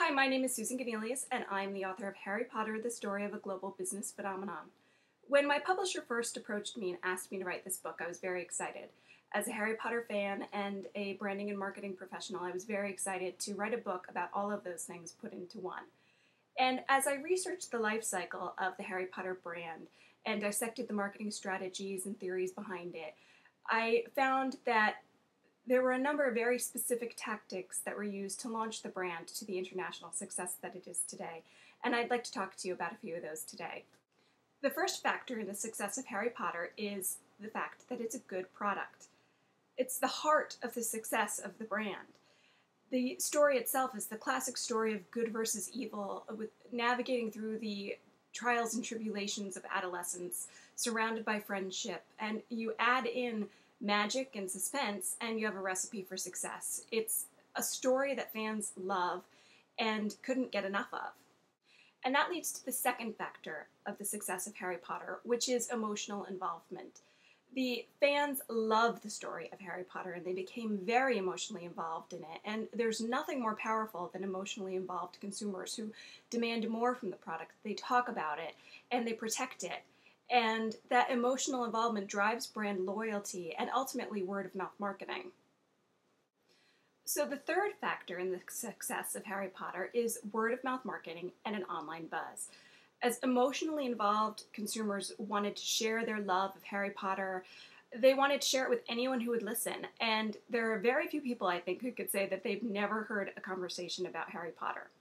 Hi, my name is Susan Gunelius, and I'm the author of Harry Potter, the Story of a Global Business Phenomenon. When my publisher first approached me and asked me to write this book, I was very excited. As a Harry Potter fan and a branding and marketing professional, I was very excited to write a book about all of those things put into one. And as I researched the life cycle of the Harry Potter brand and dissected the marketing strategies and theories behind it, I found that there were a number of very specific tactics that were used to launch the brand to the international success that it is today, and I'd like to talk to you about a few of those today. The first factor in the success of Harry Potter is the fact that it's a good product. It's the heart of the success of the brand. The story itself is the classic story of good versus evil, with navigating through the trials and tribulations of adolescence, surrounded by friendship, and you add in magic and suspense, and you have a recipe for success. It's a story that fans love and couldn't get enough of. And that leads to the second factor of the success of Harry Potter, which is emotional involvement. The fans love the story of Harry Potter, and they became very emotionally involved in it. And there's nothing more powerful than emotionally involved consumers who demand more from the product. They talk about it, and they protect it. And that emotional involvement drives brand loyalty and ultimately word-of-mouth marketing. So the third factor in the success of Harry Potter is word-of-mouth marketing and an online buzz. As emotionally involved consumers wanted to share their love of Harry Potter, they wanted to share it with anyone who would listen. And there are very few people, I think, who could say that they've never heard a conversation about Harry Potter.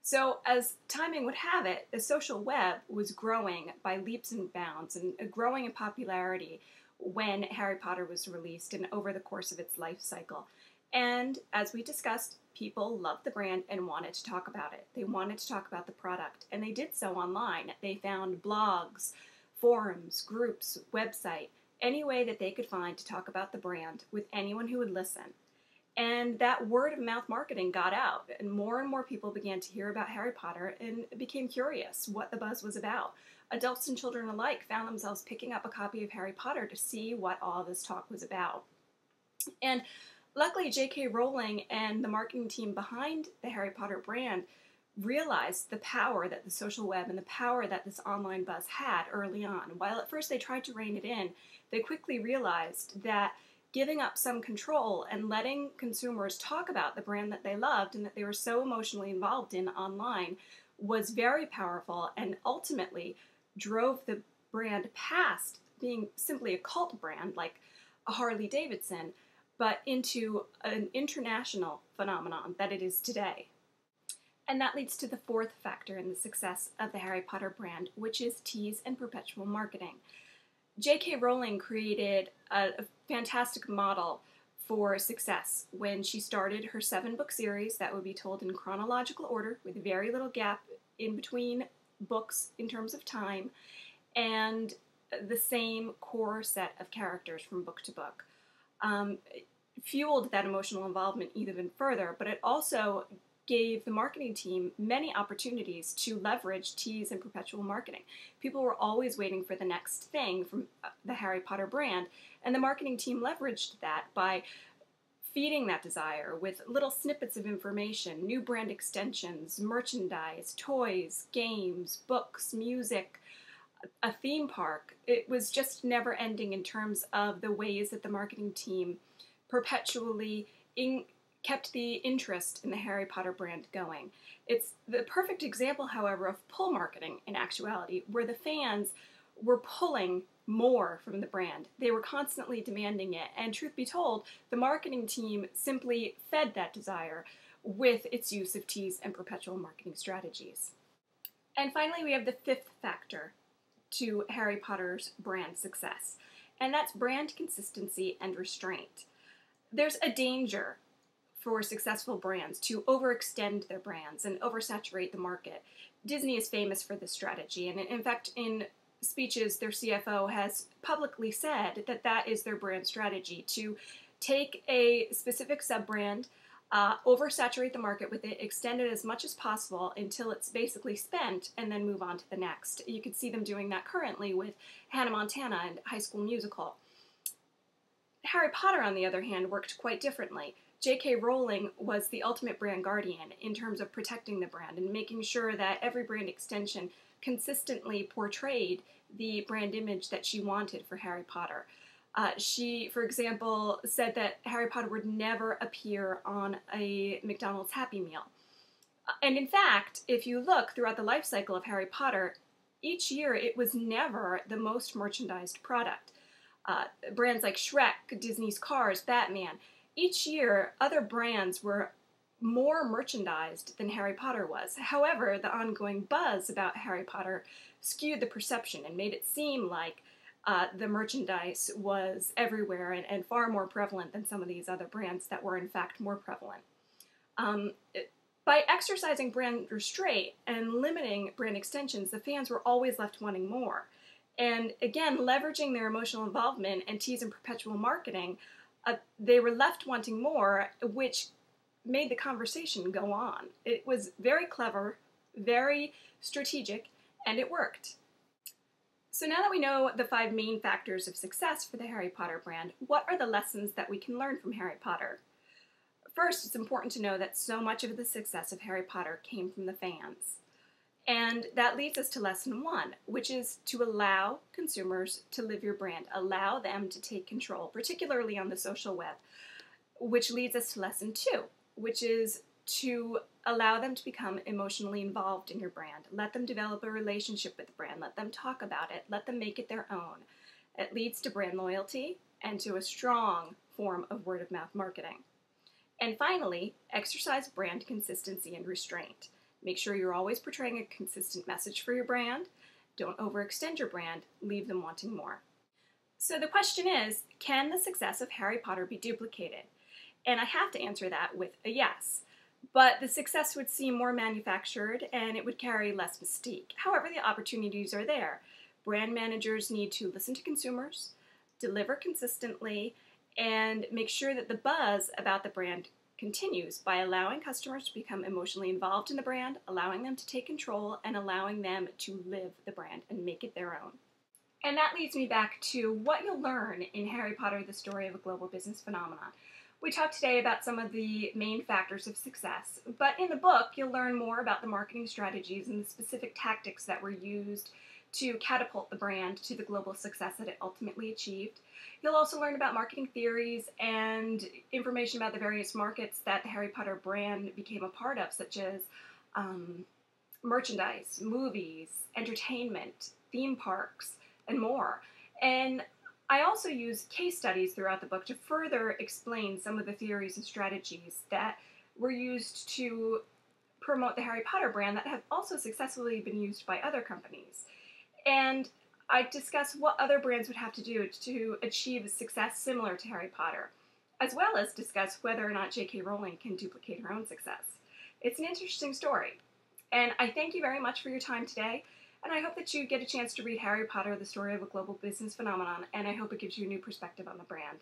So, as timing would have it, the social web was growing by leaps and bounds and growing in popularity when Harry Potter was released and over the course of its life cycle. And as we discussed, people loved the brand and wanted to talk about it. They wanted to talk about the product, and they did so online. They found blogs, forums, groups, website, any way that they could find to talk about the brand with anyone who would listen. And that word-of-mouth marketing got out, and more people began to hear about Harry Potter and became curious what the buzz was about. Adults and children alike found themselves picking up a copy of Harry Potter to see what all this talk was about. And luckily, J.K. Rowling and the marketing team behind the Harry Potter brand realized the power that the social web and the power that this online buzz had early on. While at first they tried to rein it in, they quickly realized that giving up some control and letting consumers talk about the brand that they loved and that they were so emotionally involved in online was very powerful and ultimately drove the brand past being simply a cult brand like a Harley Davidson, but into an international phenomenon that it is today. And that leads to the fourth factor in the success of the Harry Potter brand, which is tease and perpetual marketing. J.K. Rowling created a fantastic model for success when she started her 7-book series that would be told in chronological order with very little gap in between books in terms of time, and the same core set of characters from book to book. It fueled that emotional involvement even further, but it also gave the marketing team many opportunities to leverage tease and perpetual marketing. People were always waiting for the next thing from the Harry Potter brand, and the marketing team leveraged that by feeding that desire with little snippets of information, new brand extensions, merchandise, toys, games, books, music, a theme park. It was just never ending in terms of the ways that the marketing team perpetually kept the interest in the Harry Potter brand going. It's the perfect example, however, of pull marketing in actuality, where the fans were pulling more from the brand. They were constantly demanding it, and truth be told, the marketing team simply fed that desire with its use of tease and perpetual marketing strategies. And finally, we have the fifth factor to Harry Potter's brand success, and that's brand consistency and restraint. There's a danger for successful brands to overextend their brands and oversaturate the market. Disney is famous for this strategy, and in fact, in speeches, their CFO has publicly said that that is their brand strategy, to take a specific sub-brand, oversaturate the market with it, extend it as much as possible until it's basically spent, and then move on to the next. You could see them doing that currently with Hannah Montana and High School Musical. Harry Potter, on the other hand, worked quite differently. J.K. Rowling was the ultimate brand guardian in terms of protecting the brand and making sure that every brand extension consistently portrayed the brand image that she wanted for Harry Potter. She, for example, said that Harry Potter would never appear on a McDonald's Happy Meal. And in fact, if you look throughout the life cycle of Harry Potter, each year it was never the most merchandised product. Brands like Shrek, Disney's Cars, Batman, each year other brands were more merchandised than Harry Potter was. However, the ongoing buzz about Harry Potter skewed the perception and made it seem like the merchandise was everywhere and far more prevalent than some of these other brands that were in fact more prevalent. By exercising brand restraint and limiting brand extensions, the fans were always left wanting more. And again, leveraging their emotional involvement and tease and perpetual marketing, they were left wanting more, which made the conversation go on. It was very clever, very strategic, and it worked. So now that we know the 5 main factors of success for the Harry Potter brand, what are the lessons that we can learn from Harry Potter? First, it's important to know that so much of the success of Harry Potter came from the fans. And that leads us to lesson 1, which is to allow consumers to live your brand, allow them to take control, particularly on the social web, which leads us to lesson 2, which is to allow them to become emotionally involved in your brand. Let them develop a relationship with the brand, let them talk about it, let them make it their own. It leads to brand loyalty and to a strong form of word-of-mouth marketing. And finally, exercise brand consistency and restraint. Make sure you're always portraying a consistent message for your brand. Don't overextend your brand. Leave them wanting more. So the question is, can the success of Harry Potter be duplicated? And I have to answer that with a yes. But the success would seem more manufactured and it would carry less mystique. However, the opportunities are there. Brand managers need to listen to consumers, deliver consistently, and make sure that the buzz about the brand continues by allowing customers to become emotionally involved in the brand, allowing them to take control, and allowing them to live the brand and make it their own. And that leads me back to what you'll learn in Harry Potter, the Story of a Global Business Phenomenon. We talked today about some of the main factors of success, but in the book you'll learn more about the marketing strategies and the specific tactics that were used to catapult the brand to the global success that it ultimately achieved. You'll also learn about marketing theories and information about the various markets that the Harry Potter brand became a part of, such as merchandise, movies, entertainment, theme parks, and more. And I also use case studies throughout the book to further explain some of the theories and strategies that were used to promote the Harry Potter brand that have also successfully been used by other companies. And I discuss what other brands would have to do to achieve success similar to Harry Potter, as well as discuss whether or not J.K. Rowling can duplicate her own success. It's an interesting story, and I thank you very much for your time today, and I hope that you get a chance to read Harry Potter, the Story of a Global Business Phenomenon, and I hope it gives you a new perspective on the brand.